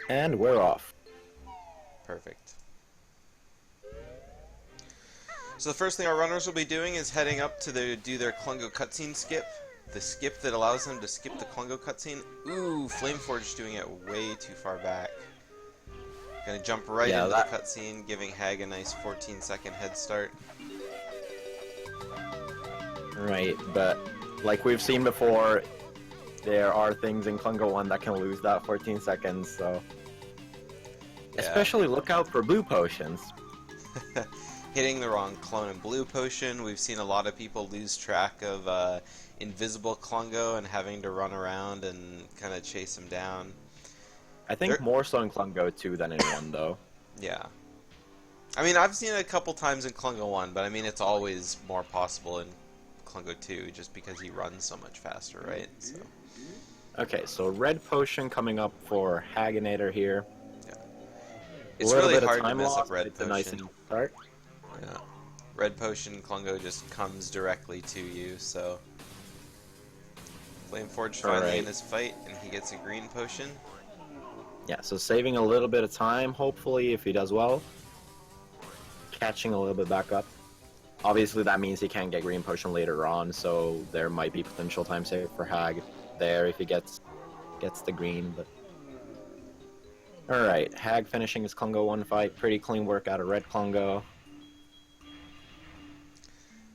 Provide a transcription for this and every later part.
And we're off. Perfect. So the first thing our runners will be doing is heading up to do their Klungo cutscene skip. The skip that allows them to skip the Klungo cutscene. Ooh, Flameforged doing it way too far back. Gonna jump right Yeah, into the that. cutscene, giving Hag a nice 14-second head start. Right, but like we've seen before, there are things in Klungo 1 that can lose that 14 seconds, so. Yeah. Especially look out for blue potions. Hitting the wrong clone and blue potion. We've seen a lot of people lose track of invisible Klungo and having to run around and kind of chase him down. I think They're, more so in Klungo 2 than in 1, though. yeah. I mean, I've seen it a couple times in Klungo 1, but I mean, it's always more possible in Klungo 2 just because he runs so much faster, right? So, Okay, so red potion coming up for Hagginator here. yeah. A It's little really bit of hard to time mess lost, up but red it's a nice potion. start. Yeah. Red potion Klungo just comes directly to you, so Flameforged finally in Alright. his fight, and he gets a green potion. Yeah, so saving a little bit of time, hopefully, if he does well. Catching a little bit back up. Obviously, that means he can't get green potion later on, so there might be potential time save for Hag there if he gets the green. But all right, Hag finishing his Klungo 1 fight. Pretty clean work out of red Klungo.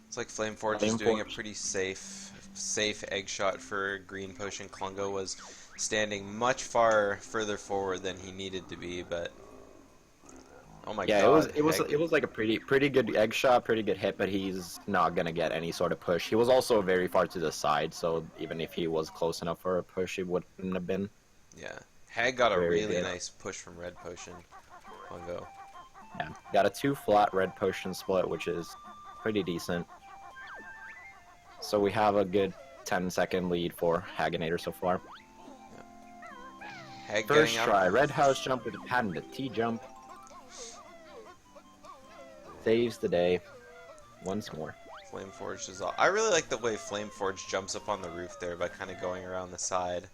It's like Flameforge is doing a Flameforged. pretty safe egg shot for green potion. Klungo was standing much further forward than he needed to be, but oh my Yeah, god, it was like a pretty good egg shot, pretty good hit, but he's not gonna get any sort of push. He was also very far to the side, so even if he was close enough for a push, he wouldn't have been Yeah. Hag got a very really good. nice push from red potion. Klungo. Yeah, got a 2 flat red potion split, which is pretty decent. So we have a good 10-second lead for Hagginator so far. Hag First getting out try, of red house jump with a patented T-jump. Saves the day once more. Flameforged is all. I really like the way Flameforged jumps up on the roof there by kind of going around the side.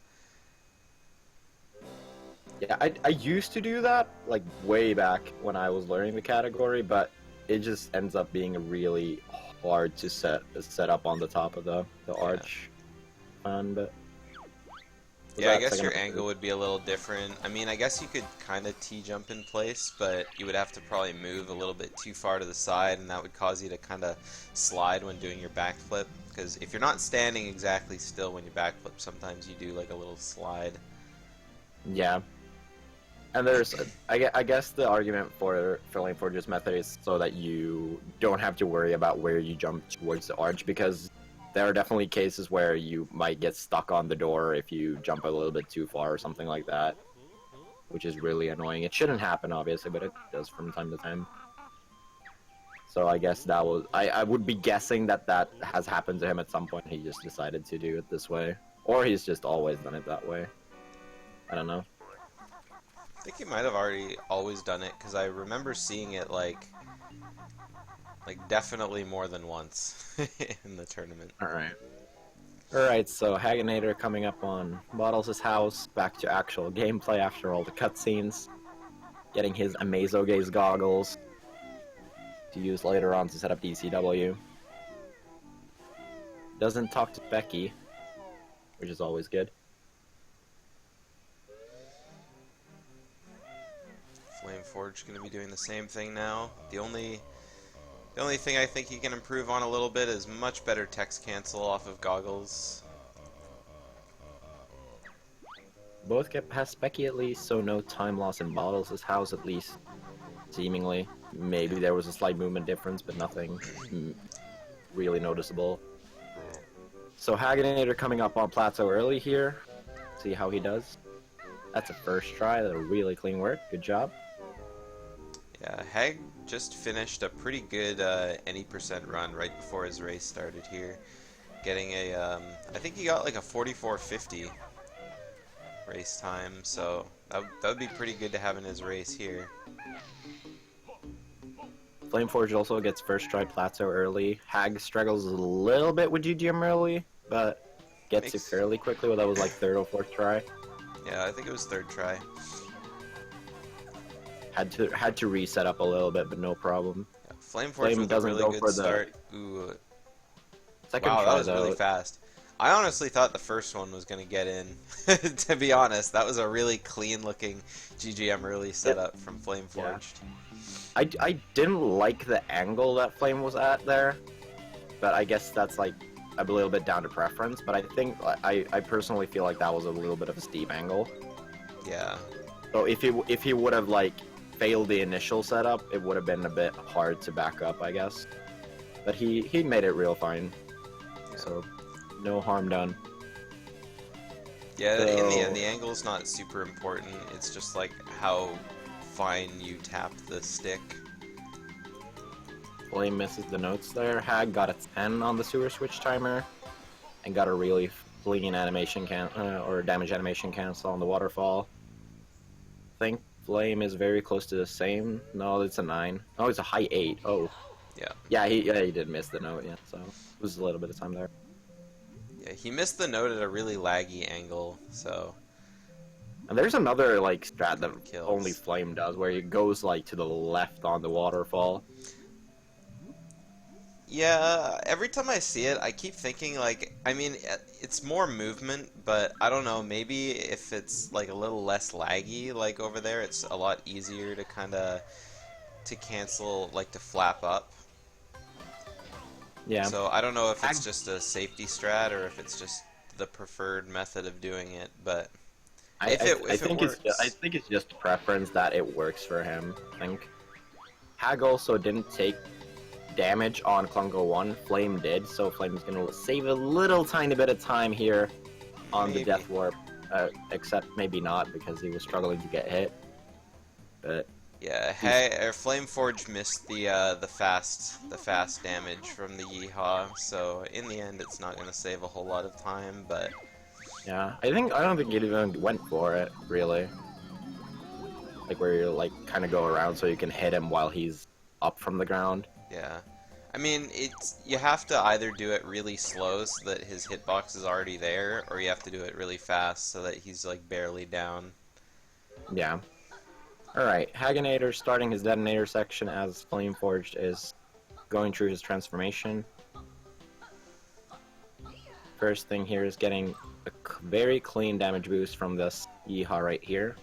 Yeah, I used to do that, like, way back when I was learning the category, but it just ends up being really hard to set up on the top of the arch. But Yeah, I that guess second your episode. angle would be a little different. I mean, I guess you could kind of T-jump in place, but you would have to probably move a little bit too far to the side, and that would cause you to kind of slide when doing your backflip. Because if you're not standing exactly still when you backflip, sometimes you do like a little slide. Yeah. And there's, I guess the argument for Flameforge's method is so that you don't have to worry about where you jump towards the arch, because there are definitely cases where you might get stuck on the door if you jump a little bit too far or something like that, which is really annoying. It shouldn't happen, obviously, but it does from time to time. So I guess that was, I would be guessing that that has happened to him at some point. He just decided to do it this way. Or he's just always done it that way. I don't know. I think he might have already always done it, because I remember seeing it like definitely more than once in the tournament. Alright. Alright, so Hagginator coming up on Bottles' house, back to actual gameplay after all the cutscenes. Getting his Amazo-Gaze goggles to use later on to set up DCW. Doesn't talk to Becky, which is always good. Flameforge going to be doing the same thing now. The only thing I think he can improve on a little bit is much better text cancel off of goggles. Both get past Becky at least, so no time loss in Bottles' house at least, seemingly. Maybe there was a slight movement difference, but nothing really noticeable. So Hagginator coming up on Plateau early here. See how he does. That's a first try, that's a really clean work, good job. Yeah, Hag just finished a pretty good any percent run right before his race started here. Getting a, I think he got like a 44:50 race time, so that would be pretty good to have in his race here. Flameforged also gets first try Plateau early. Hag struggles a little bit with GGM early, but gets it fairly quickly. Well, that was like third or fourth try. Yeah, I think it was third try. Had to reset up a little bit, but no problem. Yeah, Flameforged Flame with a doesn't really go good for the start. Ooh, second wow, that try was really though. fast. I honestly thought the first one was going to get in. To be honest, that was a really clean looking GGM early It, setup from yeah. Flameforged. I didn't like the angle that Flame was at there, but I guess that's like a little bit down to preference. But I think I personally feel like that was a little bit of a steep angle. Yeah. So if he would have like failed the initial setup, it would have been a bit hard to back up, I guess. But he made it real fine, Yeah. so no harm done. Yeah, in the end, So the angle's not super important. It's just like how fine you tap the stick. Flame misses the notes there. Hag got a 10 on the sewer switch timer, and got a really clean animation or damage animation cancel on the waterfall. I think Flame is very close to the same. No, it's a 9. Oh, it's a high 8. Oh. Yeah. Yeah, he did miss the note, yeah, so it was a little bit of time there. Yeah, he missed the note at a really laggy angle, so And there's another like strat that kills. only Flame does, where he goes like to the left on the waterfall. Yeah, every time I see it, I keep thinking like, I mean, it's more movement, but I don't know, maybe if it's like a little less laggy, like over there, it's a lot easier to kind of to cancel, like to flap up. Yeah. So I don't know if it's just a safety strat or if it's just the preferred method of doing it, but if it I works, think it's just preference that it works for him. I think Hag also didn't take damage on Klungo 1. Flame did, so Flame's gonna save a little tiny bit of time here on the maybe. Death Warp, except maybe not because he was struggling to get hit. But Yeah, Flameforge missed the fast damage from the Yeehaw, so in the end it's not gonna save a whole lot of time, but yeah, I don't think it even went for it really. Like where you like kind of go around so you can hit him while he's up from the ground. yeah. I mean, you have to either do it really slow so that his hitbox is already there, or you have to do it really fast so that he's like barely down. Yeah. Alright, Hagginator starting his detonator section as Flameforged is going through his transformation. First thing here is getting a very clean damage boost from this Yeehaw right here.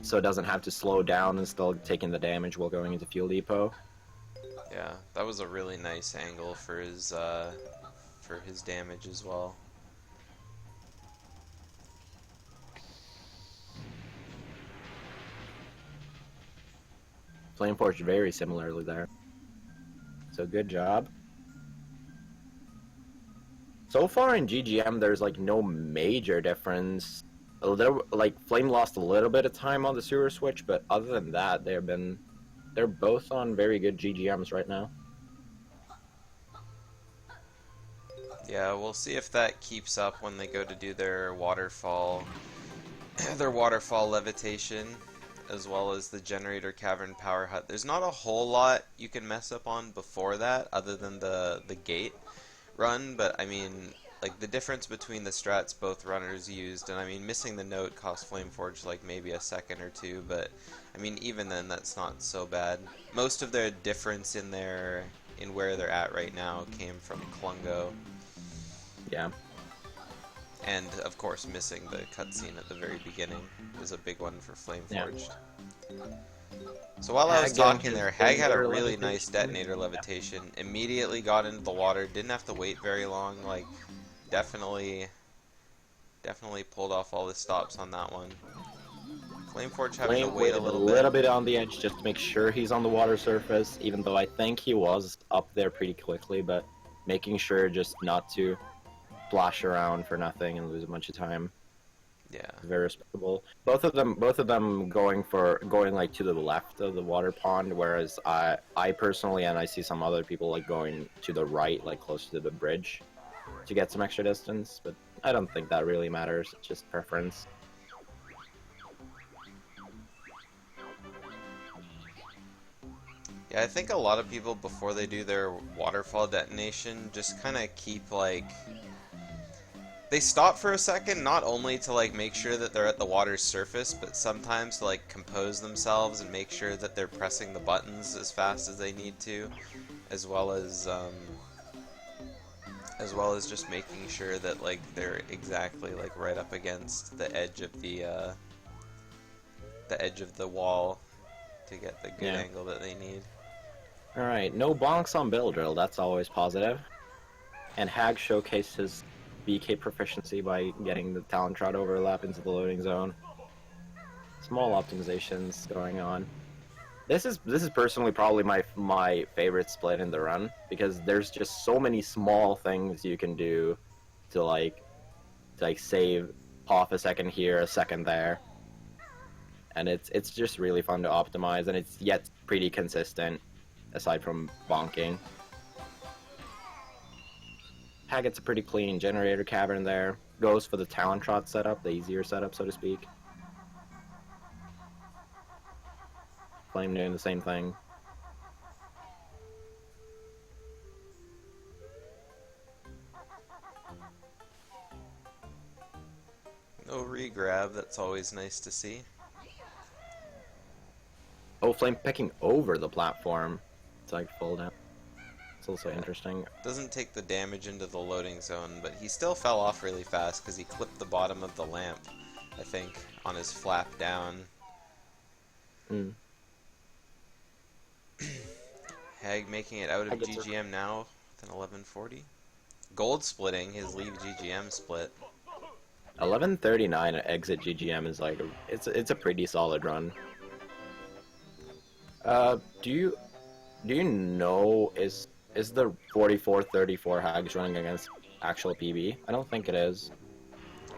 So it doesn't have to slow down and still taking the damage while going into Fuel Depot. Yeah, that was a really nice angle for his damage as well. Flameforged very similarly there. So good job. So far in GGM, there's like no major difference. A little like Flame lost a little bit of time on the sewer switch, but other than that, they're both on very good GGMs right now. Yeah, we'll see if that keeps up when they go to do their waterfall, their waterfall levitation, as well as the generator cavern power hut. There's not a whole lot you can mess up on before that, other than the gate run. But I mean, like the difference between the strats both runners used, and I mean missing the note cost Flameforge like maybe a second or two, but I mean even then that's not so bad. Most of their difference in where they're at right now came from Klungo. Yeah. And, of course, missing the cutscene at the very beginning is a big one for Flameforged. Yeah. So while I was talking there, Hag had a really nice detonator levitation, immediately got into the water, didn't have to wait very long, like, definitely pulled off all the stops on that one. Flameforge having to wait a little bit on the edge just to make sure he's on the water surface, even though I think he was up there pretty quickly, but making sure just not to splash around for nothing and lose a bunch of time. Yeah. Very respectable. Both of them going like to the left of the water pond, whereas I personally and I see some other people like going to the right, like closer to the bridge to get some extra distance, but I don't think that really matters. It's just preference. Yeah, I think a lot of people before they do their waterfall detonation just kind of keep like They stop for a second, not only to like make sure that they're at the water's surface, but sometimes to like compose themselves and make sure that they're pressing the buttons as fast as they need to, as well as just making sure that like they're exactly like right up against the edge of the wall to get the good angle that they need. Alright, no bonks on Bill Drill, that's always positive. And Hag showcased his BK proficiency by getting the Talon Trot overlap into the loading zone. Small optimizations going on. This is personally probably my favorite split in the run, because there's just so many small things you can do to like save half a second here, a second there. And it's just really fun to optimize, and it's yet pretty consistent aside from bonking. Hag gets a pretty clean generator cavern there. Goes for the Talon Trot setup, the easier setup, so to speak. Flame doing the same thing. No re-grab, that's always nice to see. Oh, Flame picking over the platform. It's like full down. It's also interesting. Doesn't take the damage into the loading zone, but he still fell off really fast because he clipped the bottom of the lamp, I think, on his flap down. Mm. Hag making it out of GGM now with an 1140. Gold splitting his leave GGM split. 1139 exit GGM is like it's a pretty solid run. Do you know is the 4434 Hags running against actual PB? I don't think it is.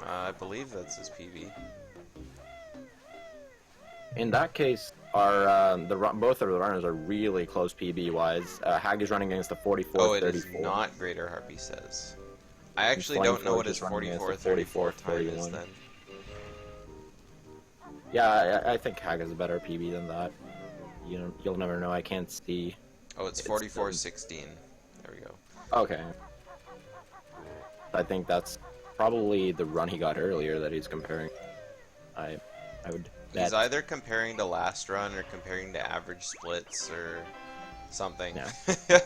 I believe that's his PB. In that case, our both of the runners are really close PB wise. Hag is running against the 4434. Oh, it is not Greater Harpy says. I actually don't know what his 4434 time is then. Yeah, I think Hag is a better PB than that. You'll never know. I can't see. Oh, it's 4416. There we go. Okay. I think that's probably the run he got earlier that he's comparing. I would bet. He's either comparing to last run or comparing to average splits or something. Yeah.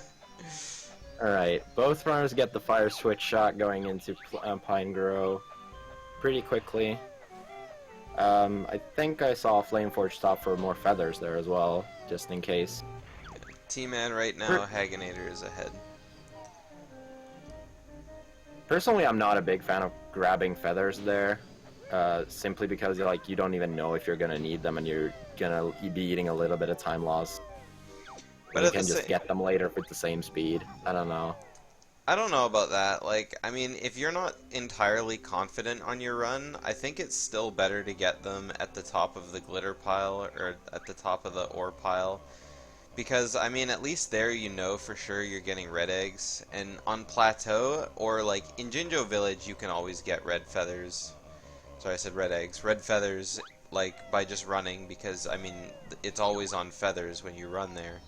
Alright, both runners get the fire switch shot going into Pine Grove pretty quickly. I think I saw Flameforged stop for more feathers there as well, just in case. T-Man right now, Hagginator is ahead. Personally, I'm not a big fan of grabbing feathers there, simply because like you don't even know if you're gonna need them, and you're gonna be eating a little bit of time loss. But you can just get them later with the same speed. I don't know. I don't know about that. Like, I mean, if you're not entirely confident on your run, I think it's still better to get them at the top of the glitter pile or at the top of the ore pile. Because, I mean, at least there you know for sure you're getting red eggs. And on Plateau, or like in Jinjo Village, you can always get red feathers. Sorry, I said red eggs. Red feathers, like, by just running, because, I mean, it's always on feathers when you run there.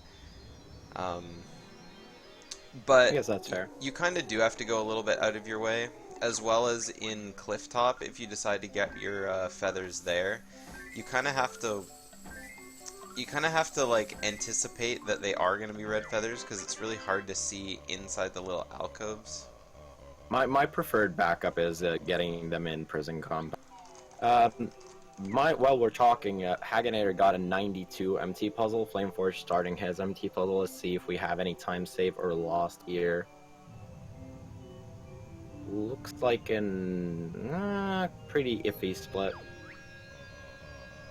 But I guess that's fair. You kind of do have to go a little bit out of your way, as well as in Clifftop. If you decide to get your feathers there, you kind of have to. You kind of have to like anticipate that they are going to be red feathers, because it's really hard to see inside the little alcoves. My preferred backup is getting them in prison combat. While we're talking, Hagginator got a 92 MT puzzle. Flameforged starting his MT puzzle. Let's see if we have any time save or lost here. Looks like an pretty iffy split.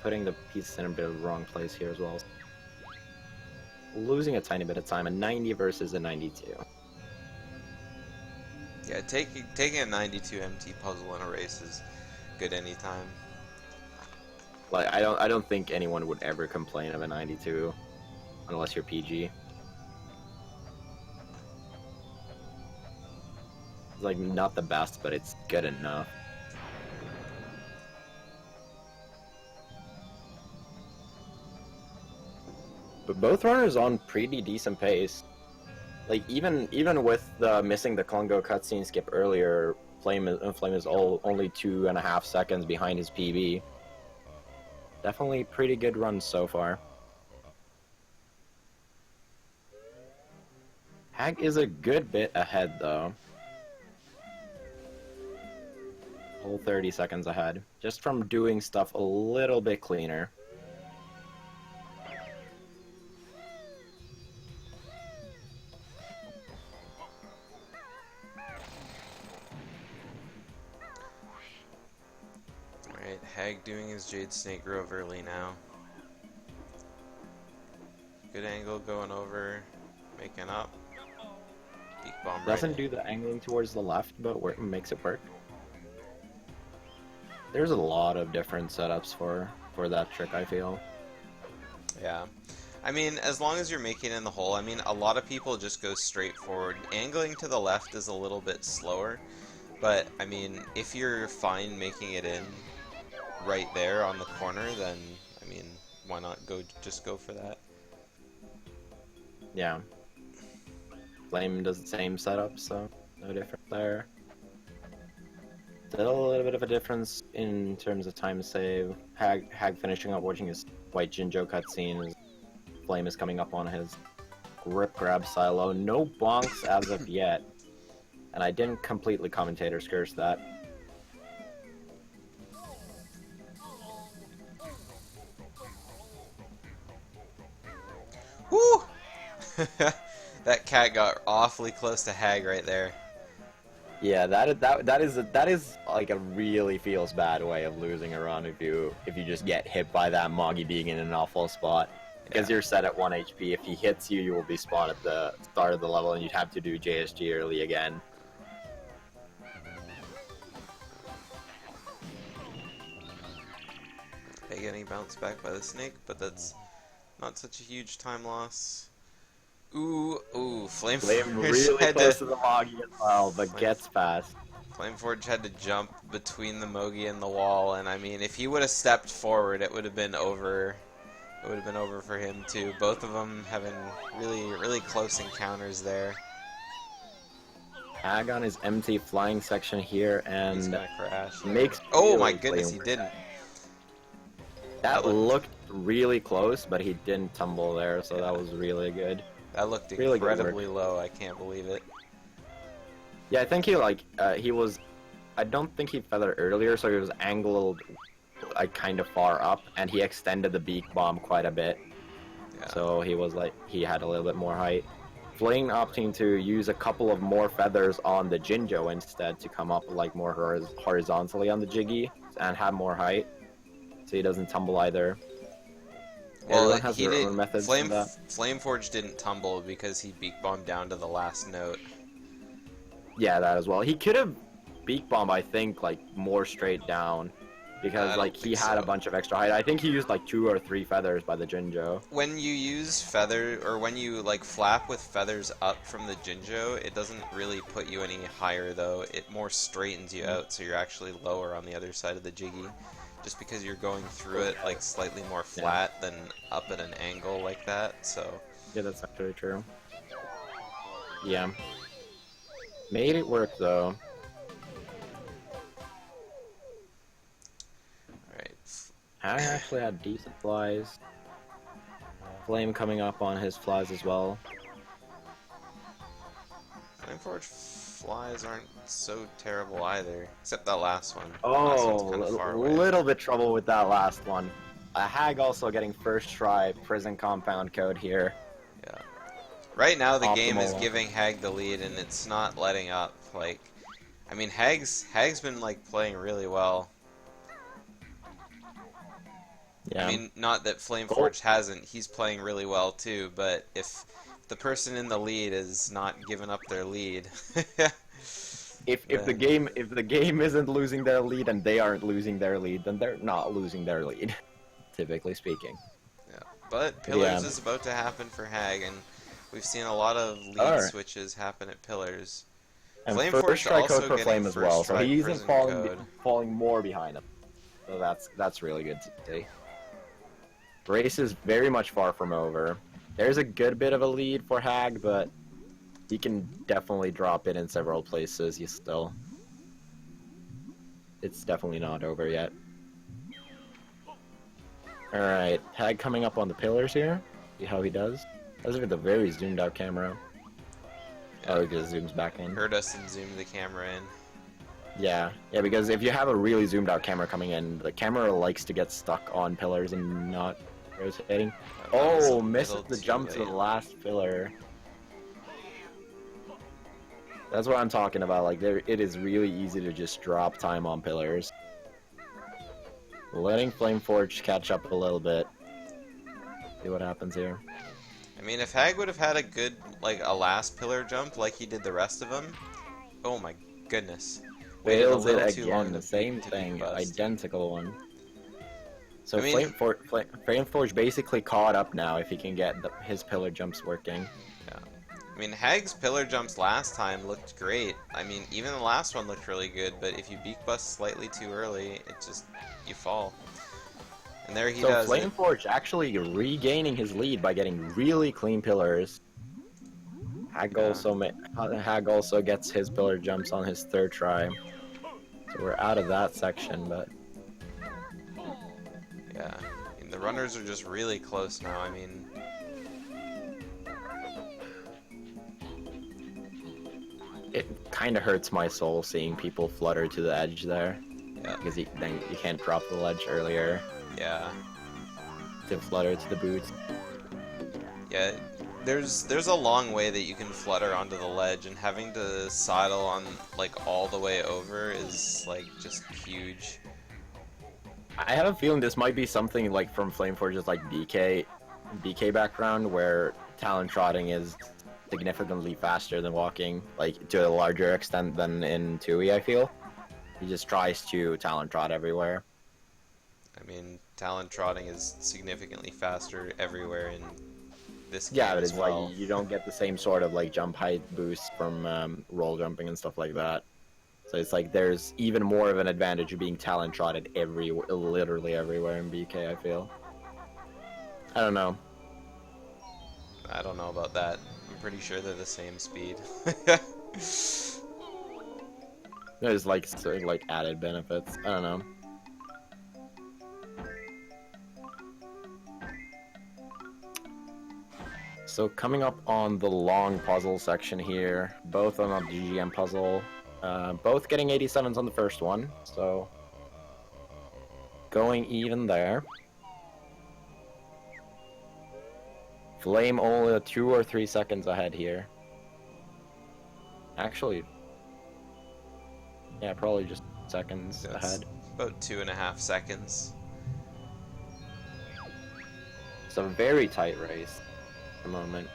Putting the pieces in a bit of the wrong place here as well. Losing a tiny bit of time. A 90 versus a 92. Yeah, taking a 92 MT puzzle in a race is good anytime. Like I don't think anyone would ever complain of a 92 unless you're PG. It's like not the best, but it's good enough. But both runners on pretty decent pace. Like even with missing the Congo cutscene skip earlier, Flame is only 2.5 seconds behind his PB. Definitely pretty good run so far. Hag is a good bit ahead though. Whole 30 seconds ahead, just from doing stuff a little bit cleaner. Alright, Hag doing his Jade Snake Grove early now. Good angle going over, making up. Beak bomb Doesn't right do the angling towards the left, but makes it work. There's a lot of different setups for that trick, I feel. Yeah. I mean, as long as you're making it in the hole, I mean, a lot of people just go straight forward. Angling to the left is a little bit slower, but, I mean, if you're fine making it in right there on the corner, then, I mean, why not just go for that? Yeah. Flame does the same setup, so no difference there. Still a little bit of a difference in terms of time save. Hag finishing up watching his white Jinjo cutscene. Flame is coming up on his grip grab silo. No bonks as of yet. And I didn't completely commentator's curse that. Woo! That cat got awfully close to Hag right there. Yeah, that is like a really feels bad way of losing a run if you just get hit by that Moggy being in an awful spot. Because you're set at 1 HP. If he hits you, you will be spawned at the start of the level, and you'd have to do JSG early again. Hey, getting bounced back by the snake, but that's not such a huge time loss. Ooh, Flame Flameforged really had close to the Moggy as well, but gets past. Flameforged had to jump between the Mogi and the wall, and I mean, if he would have stepped forward, it would have been over. It would have been over for him too. Both of them having really close encounters there. Hag on his empty flying section here, and He's gonna crash. makes. Oh my really goodness, he Flame didn't. That looked really close, but he didn't tumble there, so that was really good. That looked Really good incredibly low. I can't believe it. Yeah, I think he was. I don't think he feathered earlier, so he was angled like kind of far up, and he extended the beak bomb quite a bit. Yeah. So he had a little bit more height. Flame opting to use a couple of more feathers on the Jinjo instead to come up like more horizontally on the Jiggy and have more height, so he doesn't tumble either. Well, Everyone has he their did. own methods for that. Flameforged didn't tumble because he beak bombed down to the last note. Yeah, that as well. He could have beak bomb, I think, like more straight down, because like he had a bunch of extra height. I think he used like 2 or 3 feathers by the Jinjo. When you use feather, or when you like flap with feathers up from the Jinjo, it doesn't really put you any higher though. It more straightens you out, so you're actually lower on the other side of the Jiggy. Just because you're going through it like slightly more flat than up at an angle like that, so... Yeah, that's actually true. Yeah. Made it work, though. Alright. I actually had decent flies. Flame coming up on his flies as well. Flameforged flies aren't so terrible either, except that last one. Oh, a little bit trouble with that last one. A Hag also getting first try prison compound code here. Yeah. Right now the game is Optimal. giving Hag the lead and it's not letting up. Like, I mean, Hag's been like playing really well. Yeah. I mean, not that Flameforged hasn't. He's playing really well too. But if the person in the lead is not giving up their lead, if the game isn't losing their lead and they aren't losing their lead, then they're not losing their lead, typically speaking. yeah. But Pillars is about to happen for Hag, and we've seen a lot of lead switches happen at Pillars. And Flameforged first try code also for Flame getting as well, so first he try isn't prison falling more behind him. So that's really good to see. Race is very much far from over. There's a good bit of a lead for Hag, but he can definitely drop it in several places. He's still. it's definitely not over yet. Alright, Hag coming up on the pillars here. See how he does. That's with a very zoomed out camera. Oh, it just zooms back in. Heard us and zoomed the camera in. Yeah, because if you have a really zoomed out camera coming in, the camera likes to get stuck on pillars and not rotating. Oh, misses the jump to the last pillar. That's what I'm talking about. Like, it is really easy to just drop time on pillars. Letting Flameforged catch up a little bit. See what happens here. I mean, if Hag would have had a good, like, a last pillar jump like he did the rest of them, oh my goodness. Fails it again, the same thing, identical one. So I mean, Flameforged basically caught up now if he can get his pillar jumps working. Yeah. I mean, Hag's pillar jumps last time looked great. I mean, even the last one looked really good, but if you beak bust slightly too early, it just, you fall. And there he does. So Flameforged actually regaining his lead by getting really clean pillars. Hag also gets his pillar jumps on his third try. So we're out of that section, but... Yeah, I mean, the runners are just really close now. I mean... It kind of hurts my soul seeing people flutter to the edge there. Yeah. Because then you can't drop the ledge earlier. Yeah. To flutter to the boots. Yeah, there's a long way that you can flutter onto the ledge, and having to sidle on, like, all the way over is, like, just huge. I have a feeling this might be something like from Flameforge's like BK background, where talon trotting is significantly faster than walking, like to a larger extent than in Tooie, I feel. He just tries to talon trot everywhere. I mean, talon trotting is significantly faster everywhere in this game. Yeah, but it's well. like you don't get the same sort of like jump height boost from roll jumping and stuff like that. So it's like there's even more of an advantage of being talon trotted literally everywhere in BK, I feel. I don't know. I don't know about that. I'm pretty sure they're the same speed. There's like sort of like added benefits. I don't know. So coming up on the long puzzle section here, both on a GGM puzzle, both getting 87s on the first one, so going even there. Flame only 2 or 3 seconds ahead here. Actually, yeah, probably just seconds ahead. About 2.5 seconds. It's a very tight race at the moment.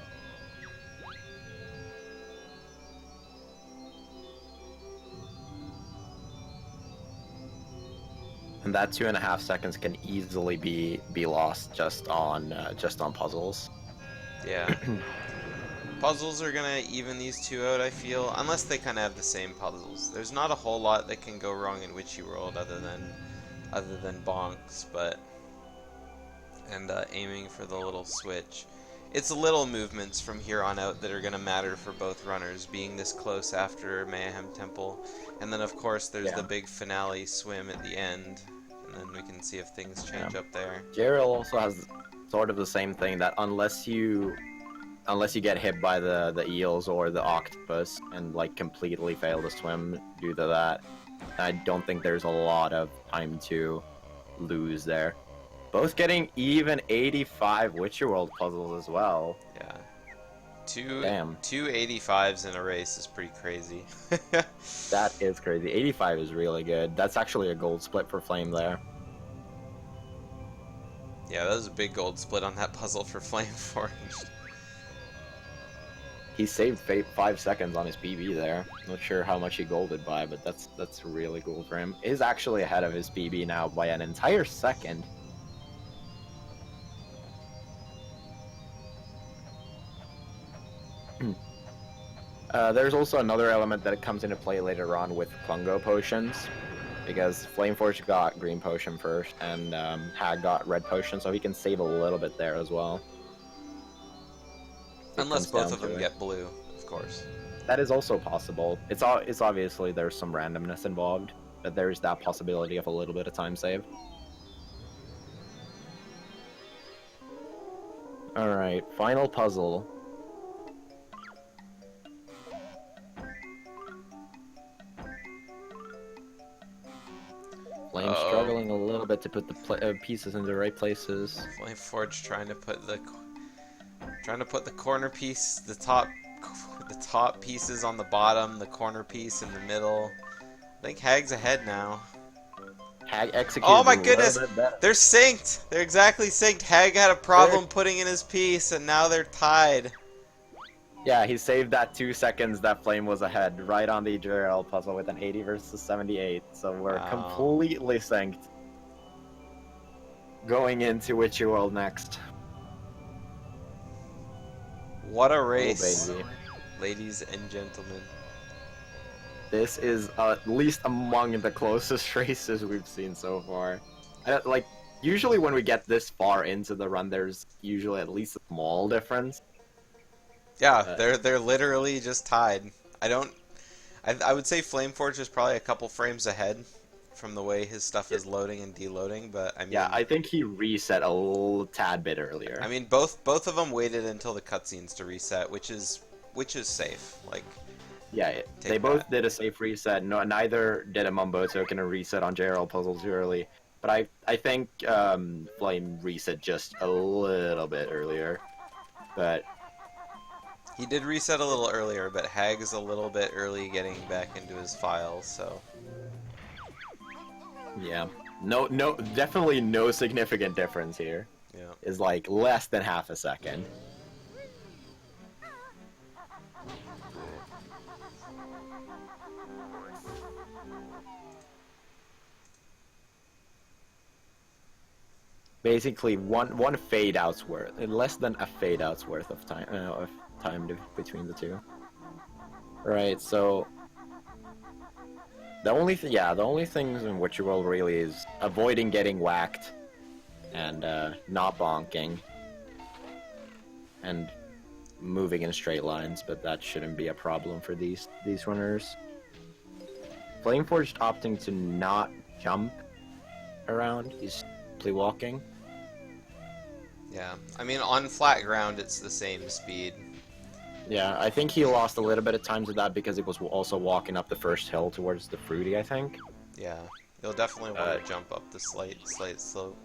And that 2.5 seconds can easily be lost just on puzzles. Yeah. Puzzles are gonna even these two out, I feel, unless they kind of have the same puzzles. There's not a whole lot that can go wrong in Witchy World other than bonks, but and aiming for the little switch. It's little movements from here on out that are gonna matter for both runners, being this close after Mayhem Temple, and then of course there's the big finale swim at the end, and then we can see if things change up there. Gerald also has sort of the same thing, that unless you get hit by the eels or the octopus and like completely fail to swim due to that, I don't think there's a lot of time to lose there. Both getting even 85 Witcher World puzzles as well. Yeah. Two 85s in a race is pretty crazy. That is crazy. 85 is really good. That's actually a gold split for Flame there. Yeah, that was a big gold split on that puzzle for Flameforged. He saved 5 seconds on his PB there. Not sure how much he golded by, but that's really cool for him. He's actually ahead of his PB now by an entire second. There's also another element that comes into play later on with Klungo potions, because Flameforged got green potion first, and Hag got red potion, so he can save a little bit there as well. Unless both of them get blue, of course. That is also possible. It's obviously there's some randomness involved. but there's that possibility of a little bit of time save. Alright, final puzzle. Flame struggling a little bit to put the pieces in the right places. Flameforged trying to put the corner piece, the top pieces on the bottom, the corner piece in the middle. I think Hag's ahead now. Hag executed. Oh my a little goodness! bit better. They're synced! They're exactly synced. Hag had a problem putting in his piece, and now they're tied. Yeah, he saved that 2 seconds that Flame was ahead, right on the JRL puzzle with an 80 versus 78. So we're completely synced. Going into Witchy World next. What a race, Oh, baby. ladies and gentlemen. This is at least among the closest races we've seen so far. Like, usually when we get this far into the run, there's usually at least a small difference. Yeah, they're literally just tied. I would say Flameforge is probably a couple frames ahead from the way his stuff is loading and deloading, but I mean, yeah, I think he reset a little tad bit earlier. I mean, both of them waited until the cutscenes to reset, which is safe. Like, yeah, they both did a safe reset. No, neither did a Mumbo token a reset on JRL puzzles too early. But I think Flame reset just a little bit earlier. But he did reset a little earlier, but Hag is a little bit early getting back into his files, so. yeah, no, definitely no significant difference here. Yeah. Is like less than half a second. Basically, one fade out's worth, less than a fade out's worth of time between the two. Right. So the only things in Witcher World really is avoiding getting whacked, and not bonking, and moving in straight lines. But that shouldn't be a problem for these runners. Flameforged opting to not jump around. He's simply walking. Yeah, I mean, on flat ground, it's the same speed. Yeah, I think he lost a little bit of time to that because he was also walking up the first hill towards the fruity, I think. Yeah, you'll definitely want to jump up the slight slope.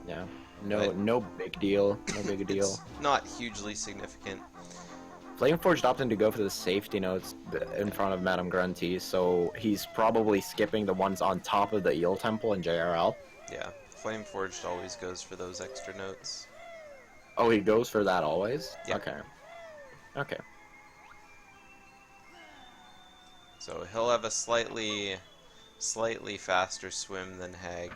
Yeah, no big deal, no big deal. It's not hugely significant. Flameforged opting to go for the safety notes in front of Madame Grunty, so he's probably skipping the ones on top of the Eel Temple in JRL. Yeah, Flameforged always goes for those extra notes. Oh, he goes for that always? Yeah. Okay. So he'll have a slightly faster swim than Hag.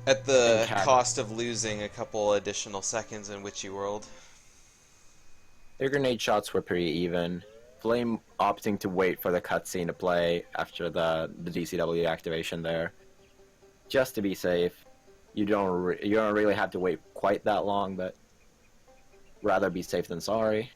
At the cost of losing a couple additional seconds in Witchy World. Their grenade shots were pretty even. Flame opting to wait for the cutscene to play after the DCW activation there. Just to be safe. You don't really have to wait quite that long, but rather be safe than sorry.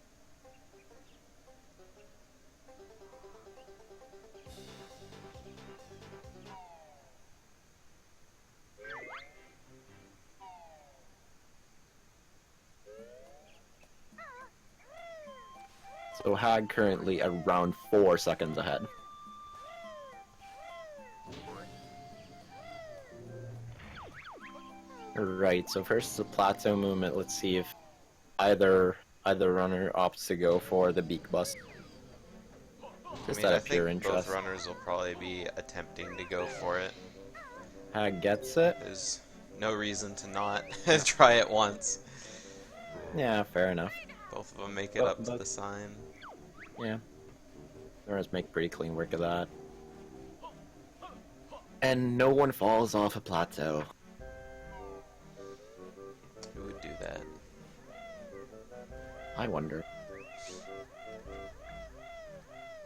So Hag currently around 4 seconds ahead. Right, so first is a plateau movement. Let's see if either runner opts to go for the beak bust. Just out of pure interest. Both runners will probably be attempting to go for it. Hag gets it. There's no reason to not try it once. Yeah, fair enough. Both of them make it up to the sign. Yeah. Runners make pretty clean work of that. And no one falls off a plateau. Who would do that? I wonder.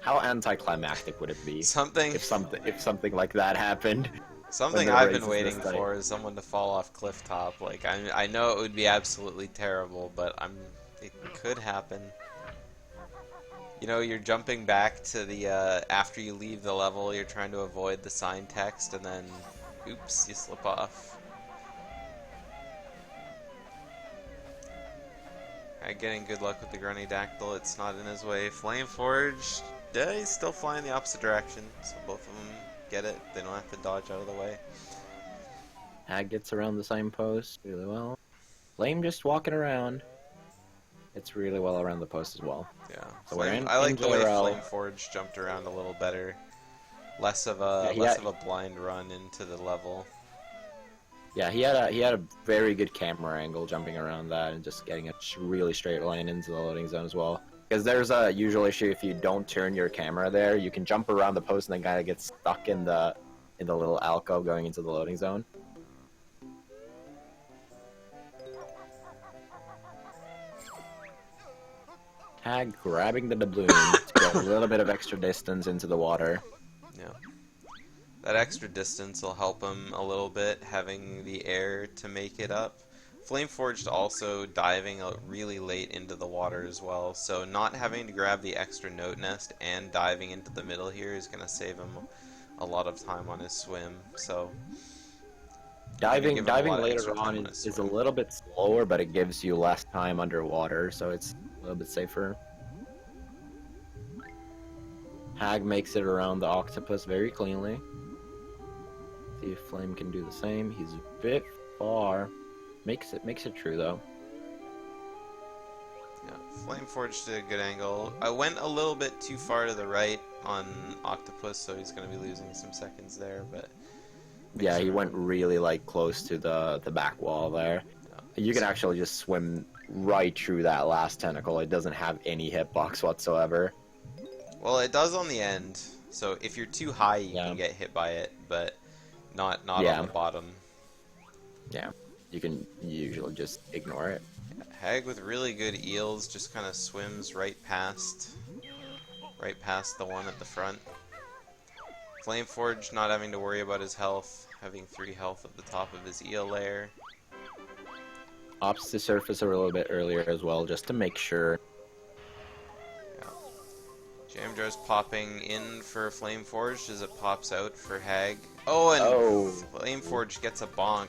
How anticlimactic would it be if something like that happened? Something I've been waiting for is someone to fall off cliff top. Like I know it would be absolutely terrible, but it could happen. You know, you're jumping back to the, after you leave the level, you're trying to avoid the sign text, and then, oops, you slip off. Alright, getting good luck with the Grunny-Dactyl, it's not in his way. Flameforged, yeah, he's still flying the opposite direction, so both of them get it. They don't have to dodge out of the way. Hag gets around the signpost really well. Flame just walking around. It's really well around the post as well. Yeah, So we're in, I like the way JRL. Flameforged jumped around a little better. Less of a blind run into the level. Yeah, he had a very good camera angle jumping around that and just getting a really straight line into the loading zone as well. Because there's a usual issue if you don't turn your camera there, you can jump around the post and then kind of get stuck in the little alcove going into the loading zone. Hag grabbing the doubloon to get a little bit of extra distance into the water. Yeah. That extra distance will help him a little bit, having the air to make it up. Flameforged also diving really late into the water as well, so not having to grab the extra note nest and diving into the middle here is going to save him a lot of time on his swim. So diving later on is a little bit slower, but it gives you less time underwater, so it's a little bit safer. Hag makes it around the octopus very cleanly. See if Flame can do the same. He's a bit far. Makes it true though. Yeah, Flameforged did a good angle. I went a little bit too far to the right on Octopus, so he's going to be losing some seconds there. But yeah, he went really like close to the back wall there. Yeah. You can actually just swim right through that last tentacle. It doesn't have any hitbox whatsoever. Well, it does on the end. So if you're too high, you can get hit by it, but not on the bottom. Yeah. You can usually just ignore it. Hag with really good eels just kind of swims right past the one at the front. Flameforged not having to worry about his health, having 3 health at the top of his eel layer. Opts to surface a little bit earlier as well, just to make sure. Yeah. Jamjar's popping in for Flameforged as it pops out for Hag. Oh, and Flameforged gets a bonk.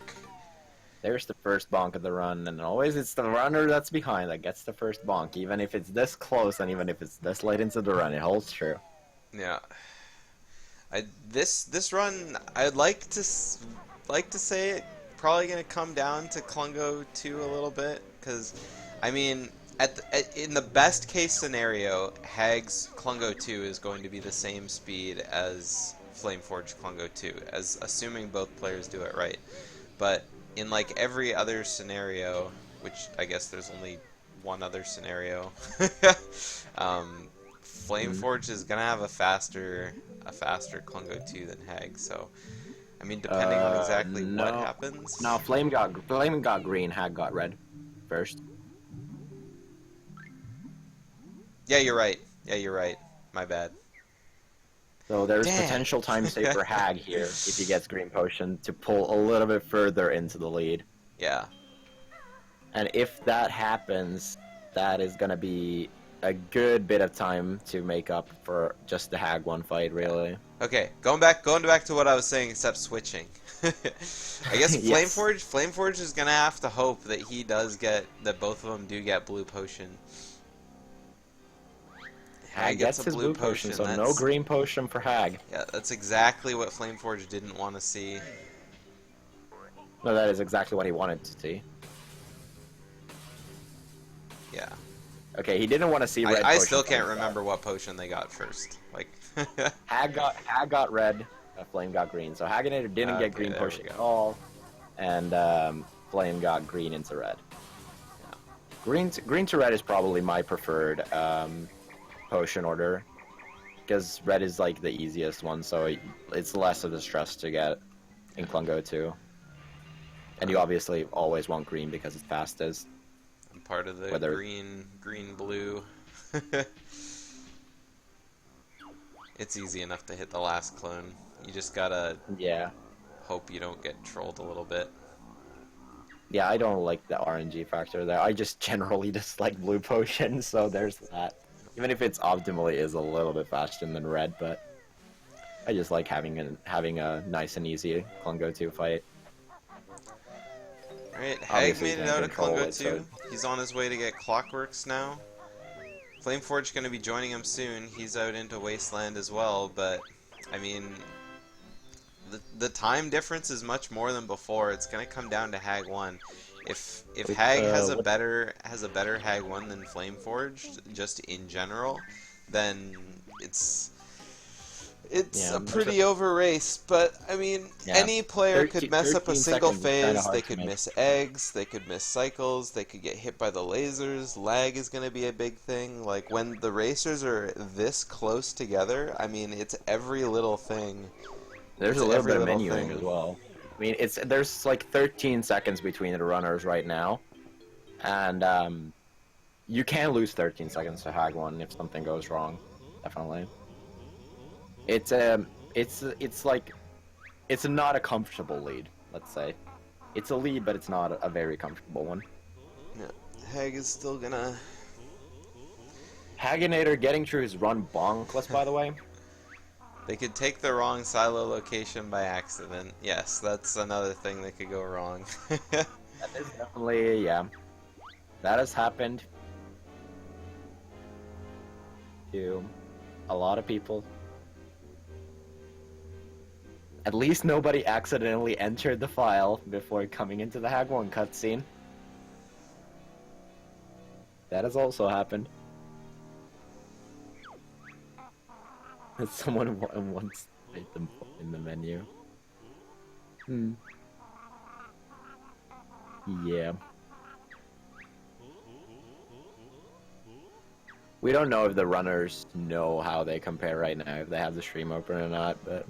There's the first bonk of the run, and always it's the runner that's behind that gets the first bonk, even if it's this close and even if it's this late into the run. It holds true. Yeah. This run, I'd like to say it probably gonna come down to Klungo 2 a little bit, because I mean in the best case scenario, Hag's Klungo 2 is going to be the same speed as Flameforged Klungo 2, as assuming both players do it right, but in like every other scenario, which I guess there's only one other scenario, Flameforged is gonna have a faster Klungo 2 than Hag. So, I mean, depending on exactly what happens. No, Flame got green, Hag got red first. Yeah, you're right. My bad. So there's potential time save for Hag here if he gets green potion to pull a little bit further into the lead. Yeah. And if that happens, that is going to be a good bit of time to make up for just the Hag 1 fight, really. Okay, going back to what I was saying, except switching. I guess Flameforged is going to have to hope that that both of them do get blue potion. Hag gets his blue potion, so no green potion for Hag. Yeah, that's exactly what Flameforged didn't want to see. No, that is exactly what he wanted to see. Yeah. Okay, he didn't want to see red. I still can't remember what potion they got first. Like Hag got red, Flame got green. So Hagginator didn't get green potion at all, and Flame got green into red. Yeah. Green to red is probably my preferred potion order, because red is like the easiest one, so it's less of a stress to get in Klungo 2. And you obviously always want green because it's fastest. I'm part of the green blue. It's easy enough to hit the last clone. You just gotta hope you don't get trolled a little bit. Yeah, I don't like the RNG factor there. I just generally dislike blue potions, so there's that. Even if it's optimally is a little bit faster than red, but I just like having a nice and easy Klungo 2 fight. Alright, Hag Obviously, made you it can't out of control Klungo it, 2. so He's on his way to get Clockworks now. Flameforged going to be joining him soon. He's out into Wasteland as well, but I mean, the time difference is much more than before. It's going to come down to Hag 1. If Hag has a better Hag 1 than Flameforged, just in general, then it's yeah, a pretty over race. But I mean, yeah. any player could mess up a 13 single seconds is kinda phase. hard They to could make. miss eggs. They could miss cycles. They could get hit by the lasers. Lag is going to be a big thing. Like when the racers are this close together, I mean, it's every little thing. There's It's a little every bit of little menuing thing. as well. I mean, there's like 13 seconds between the runners right now, and you can lose 13 seconds to Hag 1 if something goes wrong. Definitely. It's like it's not a comfortable lead. Let's say it's a lead, but it's not a very comfortable one. Yeah, Hag is still gonna. Hagginator getting through his run bonkless, by the way. They could take the wrong silo location by accident. Yes, that's another thing that could go wrong. That is definitely, yeah. That has happened to a lot of people. At least nobody accidentally entered the file before coming into the Hag 1 cutscene. That has also happened. Someone wants to type them in the menu. Yeah. We don't know if the runners know how they compare right now, if they have the stream open or not, but...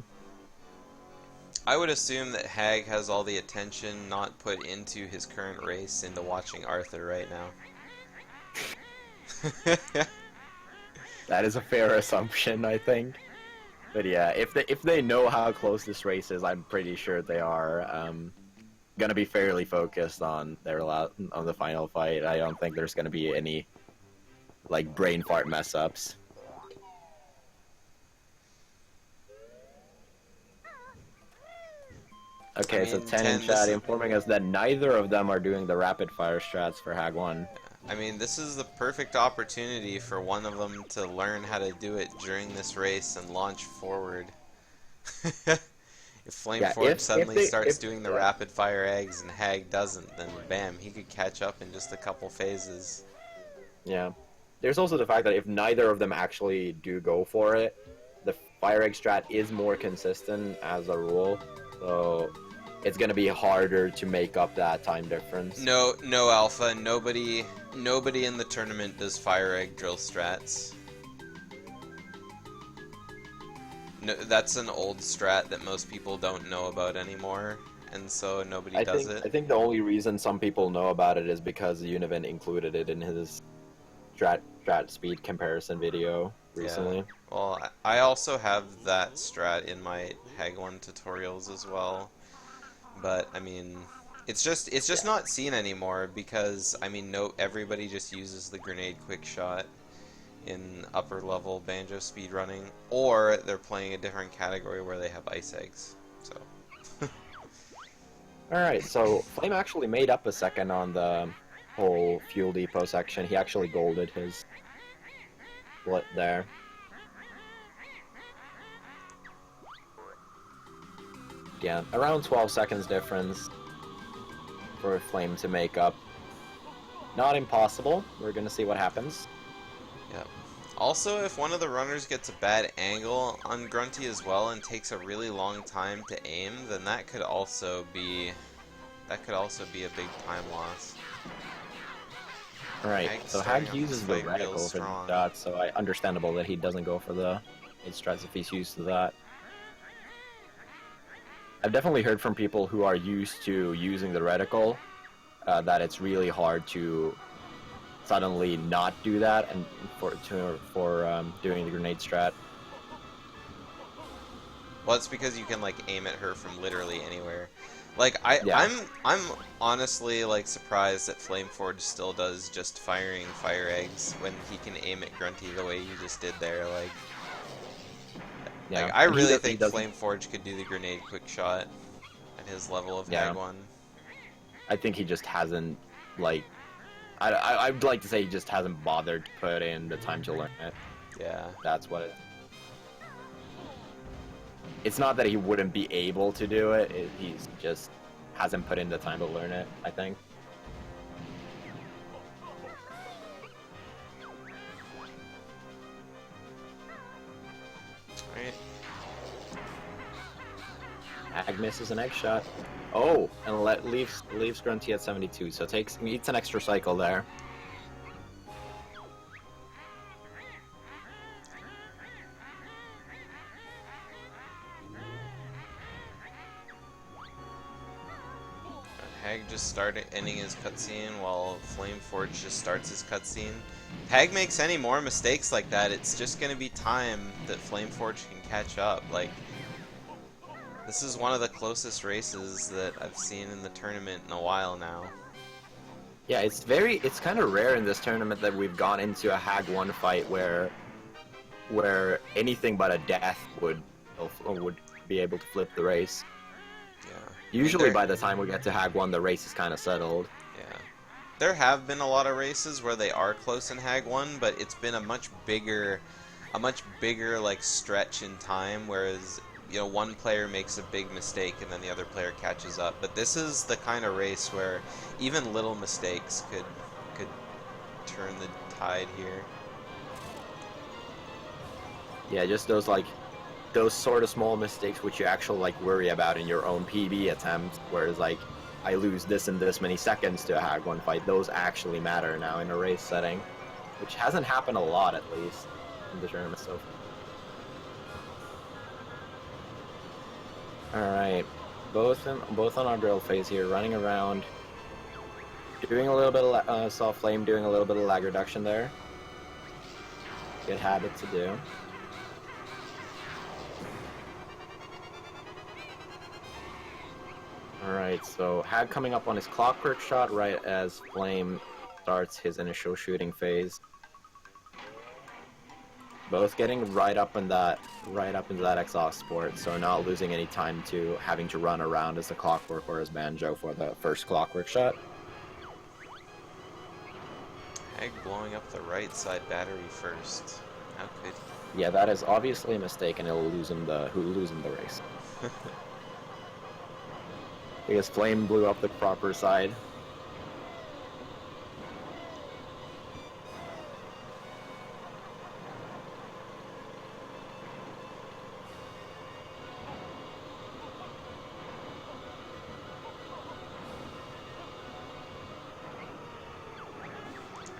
I would assume that Hag has all the attention not put into his current race into watching Arthur right now. That is a fair assumption, I think. But yeah, if they know how close this race is, I'm pretty sure they are gonna be fairly focused on on the final fight. I don't think there's gonna be any like brain fart mess ups. Okay, so 10 in chat informing us that neither of them are doing the rapid fire strats for Hag 1. I mean, this is the perfect opportunity for one of them to learn how to do it during this race and launch forward. If Flameforged suddenly starts doing the rapid fire eggs and Hag doesn't, then bam, he could catch up in just a couple phases. Yeah. There's also the fact that if neither of them actually do go for it, the fire egg strat is more consistent as a rule, so it's gonna be harder to make up that time difference. No, Alpha. Nobody in the tournament does fire egg drill strats. No, that's an old strat that most people don't know about anymore, and so nobody does it. I think the only reason some people know about it is because Univent included it in his strat speed comparison video recently. Yeah. Well, I also have that strat in my Hag 1 tutorials as well. But I mean, it's just not seen anymore because I mean, everybody just uses the grenade quick shot in upper level Banjo speedrunning, or they're playing a different category where they have ice eggs. So. All right, so Flame actually made up a second on the whole fuel depot section. He actually golded his split there. Yeah, around 12 seconds difference for Flame to make up. Not impossible. We're gonna see what happens. Yep. Also, if one of the runners gets a bad angle on Grunty as well and takes a really long time to aim, then that could also be a big time loss. Alright, so Hag uses the reticle for the dots, so understandable that he doesn't go for the 8 strats if he's used to that. I've definitely heard from people who are used to using the reticle that it's really hard to suddenly not do that and for doing the grenade strat. Well, it's because you can like aim at her from literally anywhere. Like Yeah. I'm honestly like surprised that Flameforge still does just firing fire eggs when he can aim at Grunty the way you just did there. Like Yeah. I And really he think doesn't. Flameforge could do the grenade quick shot at his level of Yeah. Hag 1. I think he just hasn't like. I'd like to say he just hasn't bothered to put in the time to learn it. Yeah. That's what it. It's not that he wouldn't be able to do it. He's just hasn't put in the time to learn it, I think. Right. Hag misses an egg shot. Oh, and leaves Grunty at 72, so eats an extra cycle there. Hag just started ending his cutscene while Flameforge just starts his cutscene. If Hag makes any more mistakes like that, it's just gonna be time that Flameforge can catch up. Like, this is one of the closest races that I've seen in the tournament in a while now. Yeah, it's kind of rare in this tournament that we've gone into a Hag 1 fight where anything but a death would be able to flip the race. Yeah. Usually by the time we get to Hag 1, the race is kind of settled. Yeah. There have been a lot of races where they are close in Hag 1, but it's been a much bigger like stretch in time, whereas one player makes a big mistake and then the other player catches up. But this is the kind of race where even little mistakes could turn the tide here. Yeah, just those sort of small mistakes which you actually worry about in your own PB attempts, whereas I lose this and this many seconds to a Hag 1 fight, those actually matter now in a race setting, which hasn't happened a lot at least in the tournament so far. Alright, both on our drill phase here, running around, doing a little bit of soft flame, doing a little bit of lag reduction there. Good habit to do. Alright, so Hag coming up on his clockwork shot right as Flame starts his initial shooting phase. Both getting right up into that exhaust port, so not losing any time to having to run around as a clockwork or as Banjo for the first clockwork shot. Hag blowing up the right side battery first. How could he? Yeah, that is obviously a mistake, and it'll lose him the race. Because Flame blew up the proper side.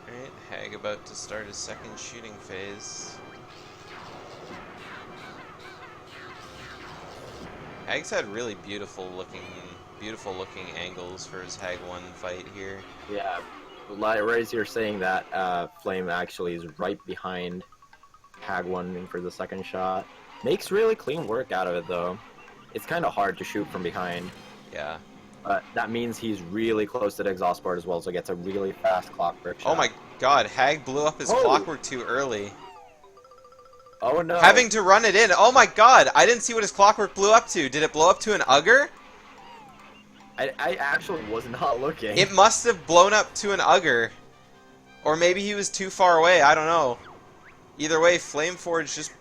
Alright, Hag about to start his second shooting phase. Hag's had really beautiful looking angles for his Hag 1 fight here. Yeah, right as you're saying that, Flame actually is right behind Hag 1 for the second shot. Makes really clean work out of it though. It's kind of hard to shoot from behind. Yeah. But that means he's really close to the exhaust port as well, so gets a really fast clockwork shot. Oh my god, Hag blew up his clockwork too early. Oh no. Having to run it in. Oh my god, I didn't see what his clockwork blew up to. Did it blow up to an Ugger? I actually was not looking. It must have blown up to an Ugger. Or maybe he was too far away, I don't know. Either way, Flameforge just...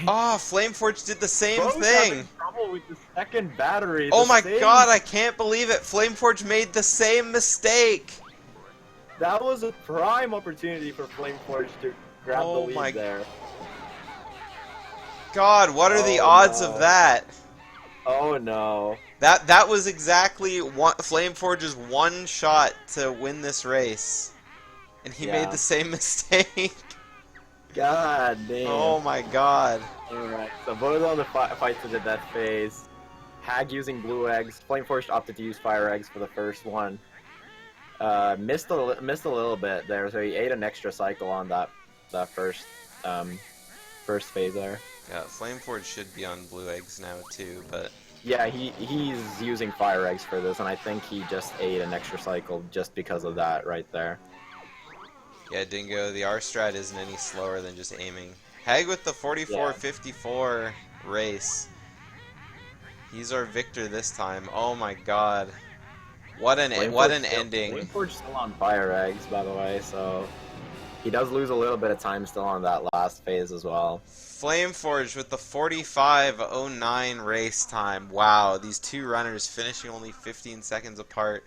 Oh, Flameforge did the same thing! Having trouble with the second battery. Oh my god, I can't believe it! Flameforge made the same mistake! That was a prime opportunity for Flameforge to grab the lead there. God, what are the odds of that? Oh no. That was exactly Flameforge's one shot to win this race. And he made the same mistake. God damn. Oh my god. Alright, so both on the fight to the death phase. Hag using blue eggs. Flameforged opted to use fire eggs for the first one. Missed a little bit there, so he ate an extra cycle on that first phase there. Yeah, Flameforge should be on blue eggs now too, but Yeah, he's using fire eggs for this, and I think he just ate an extra cycle just because of that right there. Yeah, Dingo, the R strat isn't any slower than just aiming. Hag with the Yeah. 44-54 race. He's our victor this time. Oh my god. What an ending. Flameforge's still on fire eggs, by the way, so he does lose a little bit of time still on that last phase as well. Flameforged with the 45:09 race time. Wow, these two runners finishing only 15 seconds apart.